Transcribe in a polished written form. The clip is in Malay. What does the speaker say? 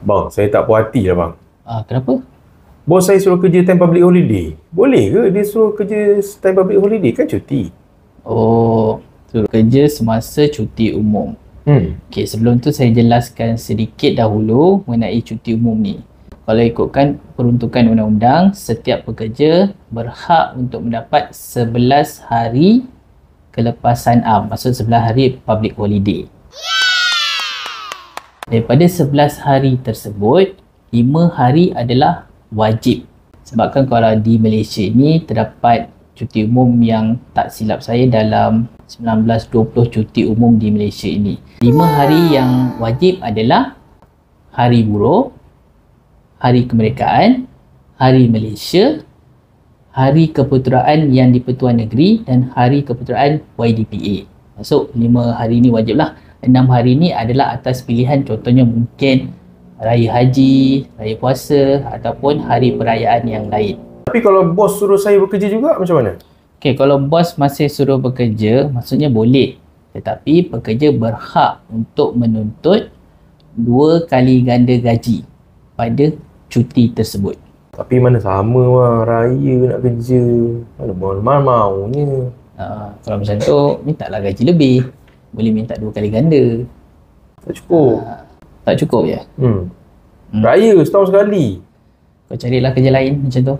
Bang, saya tak puas hati lah bang. Kenapa? Bos saya suruh kerja time public holiday. Boleh ke dia suruh kerja time public holiday? Kan cuti. Suruh kerja semasa cuti umum. Okey, sebelum tu saya jelaskan sedikit dahulu mengenai cuti umum ni. Kalau ikutkan peruntukan undang-undang, setiap pekerja berhak untuk mendapat 11 hari kelepasan am. Maksud 11 hari public holiday. Daripada 11 hari tersebut, 5 hari adalah wajib. Sebabkan kalau di Malaysia ni terdapat cuti umum yang tak silap saya dalam 19-20 cuti umum di Malaysia ini. 5 hari yang wajib adalah Hari Buruh, Hari Kemerdekaan, Hari Malaysia, Hari Keputeraan yang di-Pertuan Negeri dan Hari Keputeraan YDPA. Maksud 5 hari ni wajib lah. 6 hari ni adalah atas pilihan, contohnya mungkin Raya Haji, Raya Puasa ataupun hari perayaan yang lain. Tapi kalau bos suruh saya bekerja juga macam mana? Okey, kalau bos masih suruh bekerja, maksudnya boleh. Tetapi pekerja berhak untuk menuntut 2 kali ganda gaji pada cuti tersebut. Tapi mana sama lah, raya nak kerja. Mana maunya. Kalau macam tu, mintalah gaji lebih. Boleh minta 2 kali ganda. Tak cukup. Tak cukup je? Raya setahun sekali. Kau carilah kerja lain macam tu.